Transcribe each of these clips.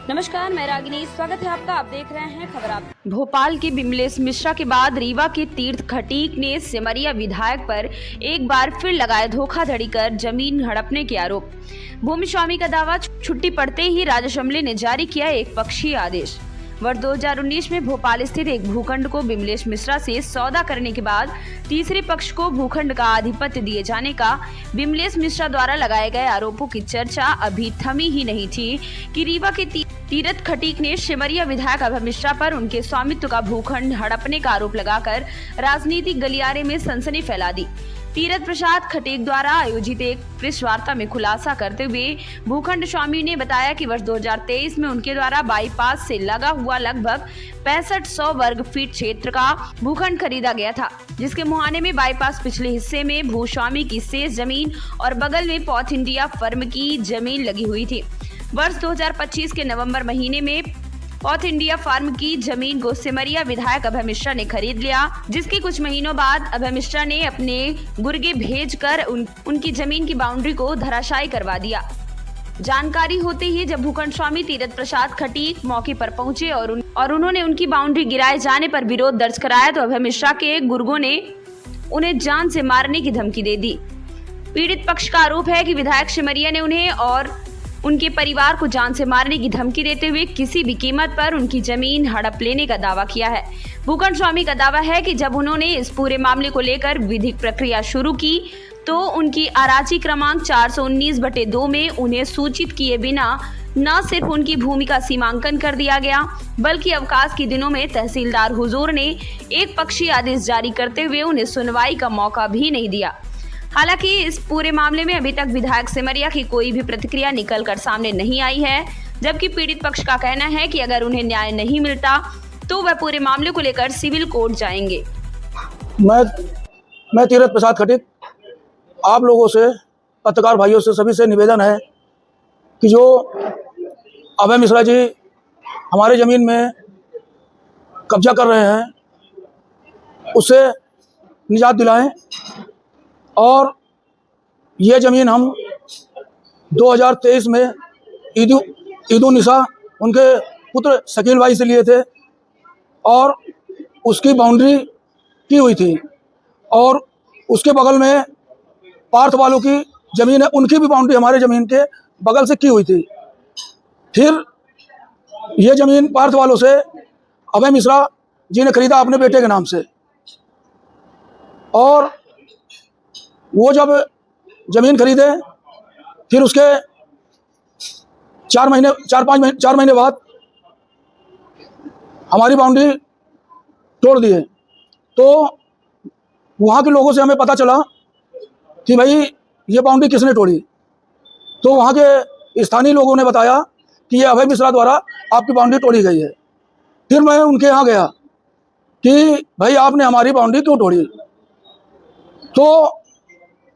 नमस्कार, मैं रागिनी। स्वागत है आपका। आप देख रहे हैं खबर आप। भोपाल के बिमलेश मिश्रा के बाद रीवा के तीर्थ खटीक ने सिमरिया विधायक पर एक बार फिर लगाए धोखाधड़ी कर जमीन हड़पने के आरोप। भूमि स्वामी का दावा, छुट्टी पड़ते ही राज्य असेंबली ने जारी किया एक पक्षीय आदेश। वर्ष 2019 में भोपाल स्थित एक भूखंड को बिमलेश मिश्रा से सौदा करने के बाद तीसरे पक्ष को भूखंड का आधिपत्य दिए जाने का बिमलेश मिश्रा द्वारा लगाए गए आरोपों की चर्चा अभी थमी ही नहीं थी कि रीवा के तीर्थ खटीक ने सिमरिया विधायक अभय मिश्रा पर उनके स्वामित्व का भूखंड हड़पने का आरोप लगाकर राजनीतिक गलियारे में सनसनी फैला दी। तीरथ प्रसाद खटीक द्वारा आयोजित एक प्रेस वार्ता में खुलासा करते हुए भूखंड स्वामी ने बताया कि वर्ष 2023 में उनके द्वारा बाईपास से लगा हुआ लगभग 6500 वर्ग फीट क्षेत्र का भूखंड खरीदा गया था, जिसके मुहाने में बाईपास पिछले हिस्से में भूस्वामी की शेष जमीन और बगल में पॉथ इंडिया फर्म की जमीन लगी हुई थी। वर्ष 2025 के नवंबर महीने में पॉथ इंडिया फार्म की जमीन को सिमरिया विधायक अभय मिश्रा ने खरीद लिया, जिसके कुछ महीनों बाद अभय मिश्रा ने अपने गुर्गे भेजकर उनकी जमीन की बाउंड्री को धराशायी करवा दिया। जानकारी होते ही जब भूखंड स्वामी तीरथ प्रसाद खटीक मौके पर पहुंचे और उन्होंने उनकी बाउंड्री गिराए जाने पर विरोध दर्ज कराया, तो अभय मिश्रा के गुर्गों ने उन्हें जान से मारने की धमकी दे दी। पीड़ित पक्ष का आरोप है कि विधायक सिमरिया ने उन्हें और उनके परिवार को जान से मारने की धमकी देते हुए किसी भी कीमत पर उनकी जमीन हड़प लेने का दावा किया है। भूखंड स्वामी का दावा है कि जब उन्होंने इस पूरे मामले को लेकर विधिक प्रक्रिया शुरू की तो उनकी अराजी क्रमांक 419/2 में उन्हें सूचित किए बिना न सिर्फ उनकी भूमि का सीमांकन कर दिया गया, बल्कि अवकाश के दिनों में तहसीलदार हुजूर ने एक पक्षीय आदेश जारी करते हुए उन्हें सुनवाई का मौका भी नहीं दिया। हालांकि इस पूरे मामले में अभी तक विधायक सिमरिया की कोई भी प्रतिक्रिया निकलकर सामने नहीं आई है, जबकि पीड़ित पक्ष का कहना है कि अगर उन्हें न्याय नहीं मिलता तो वह पूरे मामले को लेकर सिविल कोर्ट जाएंगे। मैं तीरथ प्रसाद खटीक, आप लोगों से, पत्रकार भाइयों से, सभी से निवेदन है कि जो अभय मिश्रा जी हमारे ज़मीन में कब्जा कर रहे हैं उससे निजात दिलाएं और ये ज़मीन हम 2023 में ईदु निसा उनके पुत्र शकील भाई से लिए थे और उसकी बाउंड्री की हुई थी और उसके बगल में पार्थ वालों की ज़मीन है, उनकी भी बाउंड्री हमारे ज़मीन के बगल से की हुई थी। फिर ये ज़मीन पार्थ वालों से अभय मिश्रा जी ने खरीदा अपने बेटे के नाम से और वो जब ज़मीन खरीदे फिर उसके 4 महीने बाद हमारी बाउंड्री तोड़ दिए। तो वहाँ के लोगों से हमें पता चला कि भाई ये बाउंड्री किसने तोड़ी। तो वहाँ के स्थानीय लोगों ने बताया कि ये अभय मिश्रा द्वारा आपकी बाउंड्री तोड़ी गई है। फिर मैं उनके यहाँ गया कि भाई आपने हमारी बाउंड्री क्यों तोड़ी। तो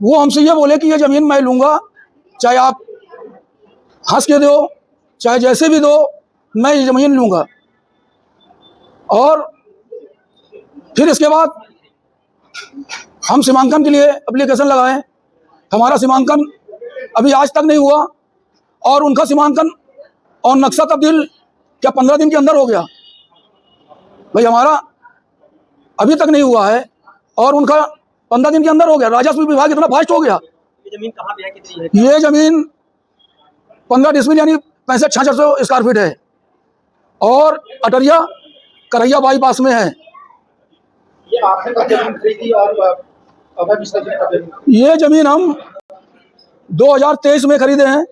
वो हमसे ये बोले कि ये ज़मीन मैं लूँगा, चाहे आप हंस के दो चाहे जैसे भी दो, मैं ये ज़मीन लूँगा। और फिर इसके बाद हम सीमांकन के लिए एप्लीकेशन लगाए। हमारा सीमांकन अभी आज तक नहीं हुआ और उनका सीमांकन और नक्शा तब्दील क्या 15 दिन के अंदर हो गया। भाई हमारा अभी तक नहीं हुआ है और उनका 15 दिन के अंदर हो गया। राजस्व विभाग इतना फास्ट हो गया। ये ज़मीन कहाँ पे है, कितनी है? ये ज़मीन 15 डिसमिल यानी 65-6600 स्क्वायर फीट है और अटरिया करैया बाईपास में है। ये आपने कब ज़मीन खरीदी और अभय मिश्रा जी ने कब खरीदी? ये ज़मीन हम 2023 में खरीदे हैं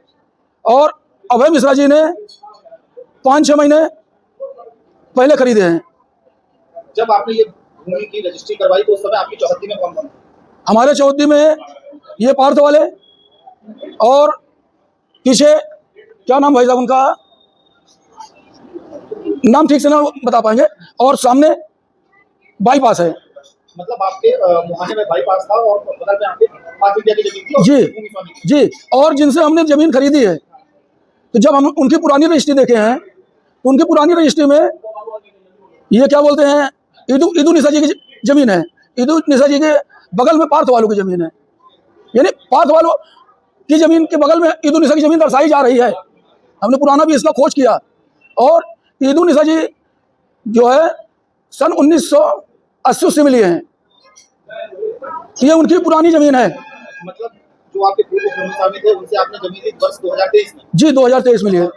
और अभय मिश्रा जी ने 5-6 महीने पहले खरीदे हैं। जब आपने ये भूमि की रजिस्ट्री करवाई तो उस समय आपकी चौहद्दी में कौन कौन? हमारे चौहद्दी में ये पार्थ वाले और पीछे क्या नाम भाई साहब उनका, नाम ठीक से ना बता पाएंगे, और सामने बाईपास है। मतलब आपके मुहाने में बाईपास था और बगल में आपके पार्थ इंडिया की जमीन थी। जी, और जिनसे हमने ज़मीन खरीदी है, तो जब हम उनकी पुरानी रजिस्ट्री देखे हैं तो उनकी पुरानी रजिस्ट्री में ये क्या बोलते हैं, ईदु निसा जी की ज़मीन है। ईदु निसा जी के बगल में पार्थ वालों की ज़मीन है, यानी पार्थ वालों की ज़मीन के बगल में ईदु निसा की ज़मीन दर्शाई जा रही है। हमने पुराना भी इसका खोज किया और ईदुन्निसा जी जो है सन 1980 से मिली हैं। ये उनकी पुरानी जमीन है। मतलब जो आपके पूर्व स्वामी थे उनसे आपने जमीन ली वर्ष 2023 में? जी 2023 में ली है।